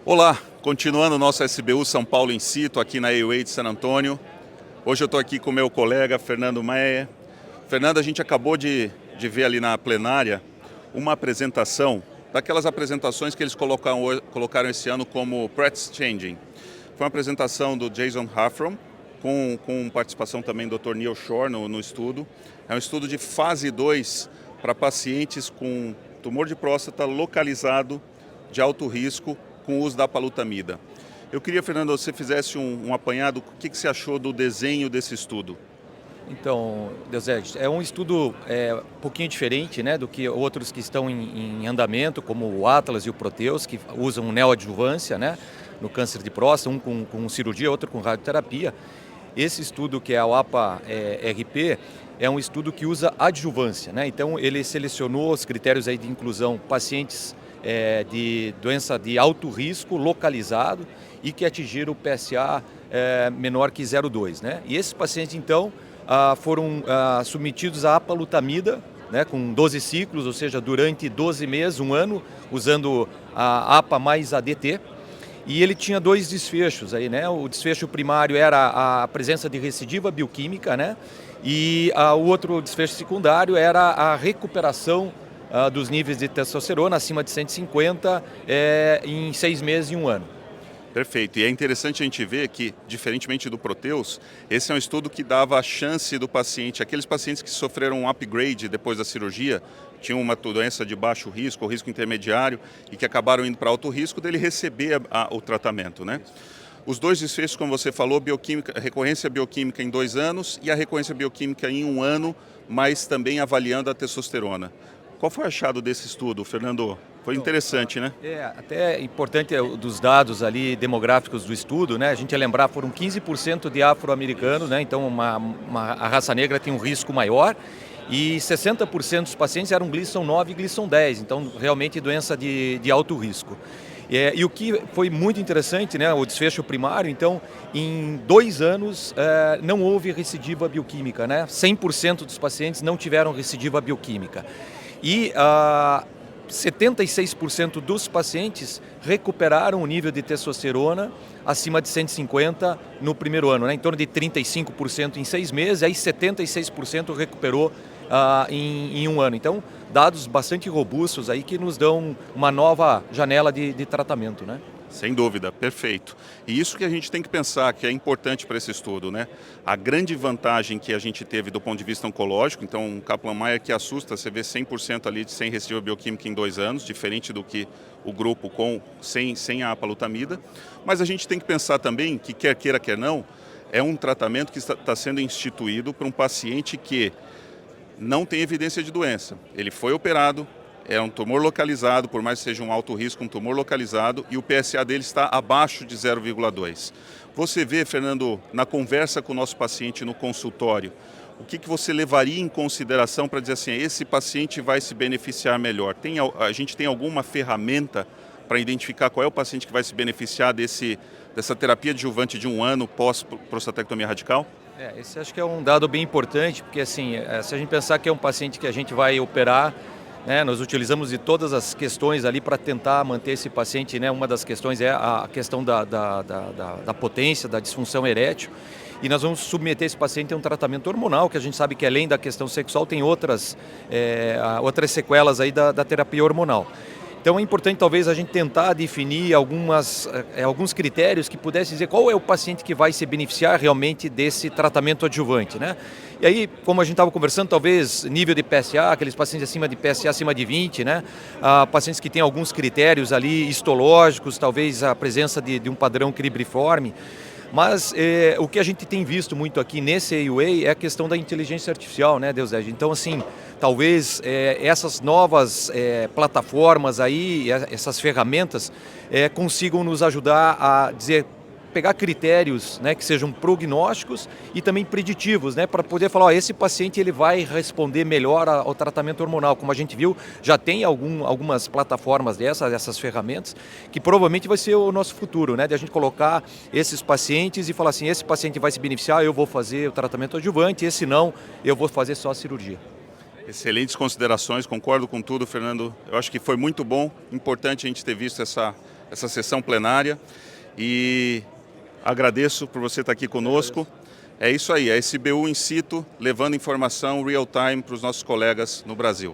Olá, continuando o nosso SBU São Paulo in situ aqui na AUA de San Antônio. Hoje eu estou aqui com o meu colega Fernando Meyer. Fernando, a gente acabou de ver ali na plenária uma apresentação, daquelas apresentações que eles colocaram esse ano como Practice Changing. Foi uma apresentação do Jason Hafrom, com participação também do Dr. Neil Shore no estudo. É um estudo de fase 2 para pacientes com tumor de próstata localizado de alto risco com o uso da apalutamida. Eu queria, Fernando, que você fizesse um apanhado, o que você achou do desenho desse estudo? Então, Deusete, é um estudo um pouquinho diferente, né, do que outros que estão em andamento, como o Atlas e o Proteus, que usam neoadjuvância, né, no câncer de próstata, um com cirurgia, outro com radioterapia. Esse estudo, que é o APA-RP, é um estudo que usa adjuvância, né? Então, ele selecionou os critérios aí de inclusão pacientes de doença de alto risco localizado e que atingiram o PSA menor que 0,2, né? E esses pacientes, então, foram submetidos à apalutamida, né, com 12 ciclos, ou seja, durante 12 meses, um ano, usando a APA mais ADT. E ele tinha dois desfechos aí, né? O desfecho primário era a presença de recidiva bioquímica, né? E o outro desfecho secundário era a recuperação dos níveis de testosterona acima de 150 em 6 meses e um ano. Perfeito. E é interessante a gente ver que, diferentemente do Proteus, esse é um estudo que dava a chance do paciente, aqueles pacientes que sofreram um upgrade depois da cirurgia, tinham uma doença de baixo risco ou risco intermediário e que acabaram indo para alto risco, dele receber o tratamento, né? Os dois desfechos, como você falou, recorrência bioquímica em 2 anos e a recorrência bioquímica em 1 ano, mas também avaliando a testosterona. Qual foi o achado desse estudo, Fernando? Foi interessante, né? Até importante dos dados ali demográficos do estudo, né? A gente ia lembrar, foram 15% de afro-americanos, né? Então a raça negra tem um risco maior. E 60% dos pacientes eram Gleason 9 e Gleason 10, então realmente doença de alto risco. E o que foi muito interessante, né, o desfecho primário, então, em 2 anos não houve recidiva bioquímica, né? 100% dos pacientes não tiveram recidiva bioquímica. E 76% dos pacientes recuperaram o nível de testosterona acima de 150 no primeiro ano, né? Em torno de 35% em 6 meses, aí 76% recuperou em 1 ano. Então, dados bastante robustos aí que nos dão uma nova janela de tratamento, né? Sem dúvida, perfeito. E isso que a gente tem que pensar, que é importante para esse estudo, né? A grande vantagem que a gente teve do ponto de vista oncológico, então um Kaplan-Meier que assusta, você vê 100% ali sem recidiva bioquímica em 2 anos, diferente do que o grupo sem a apalutamida. Mas a gente tem que pensar também que, quer queira, quer não, é um tratamento que está sendo instituído para um paciente que não tem evidência de doença. Ele foi operado, é um tumor localizado, por mais que seja um alto risco, um tumor localizado, e o PSA dele está abaixo de 0,2. Você vê, Fernando, na conversa com o nosso paciente no consultório, o que você levaria em consideração para dizer assim, esse paciente vai se beneficiar melhor? A gente tem alguma ferramenta para identificar qual é o paciente que vai se beneficiar dessa terapia adjuvante de 1 ano pós-prostatectomia radical? Esse acho que é um dado bem importante, porque assim, se a gente pensar que é um paciente que a gente vai operar, né, nós utilizamos de todas as questões ali para tentar manter esse paciente, né? Uma das questões é a questão da potência, da disfunção erétil. E nós vamos submeter esse paciente a um tratamento hormonal, que a gente sabe que além da questão sexual tem outras sequelas aí da terapia hormonal. Então é importante talvez a gente tentar definir alguns critérios que pudessem dizer qual é o paciente que vai se beneficiar realmente desse tratamento adjuvante, né? E aí, como a gente estava conversando, talvez nível de PSA, aqueles pacientes acima de PSA acima de 20, né? Pacientes que têm alguns critérios ali histológicos, talvez a presença de um padrão cribriforme. Mas o que a gente tem visto muito aqui nesse AUA é a questão da inteligência artificial, né, Deusete? Então, assim, talvez essas novas plataformas aí, essas ferramentas consigam nos ajudar a dizer pegar critérios, né, que sejam prognósticos e também preditivos, né, para poder falar, ó, esse paciente ele vai responder melhor ao tratamento hormonal. Como a gente viu, já tem algumas plataformas dessas ferramentas, que provavelmente vai ser o nosso futuro, né, de a gente colocar esses pacientes e falar assim, esse paciente vai se beneficiar, eu vou fazer o tratamento adjuvante, esse não, eu vou fazer só a cirurgia. Excelentes considerações, concordo com tudo, Fernando. Eu acho que foi muito bom, importante a gente ter visto essa sessão plenária e agradeço por você estar aqui conosco. É isso aí, a SBU in situ, levando informação real time para os nossos colegas no Brasil.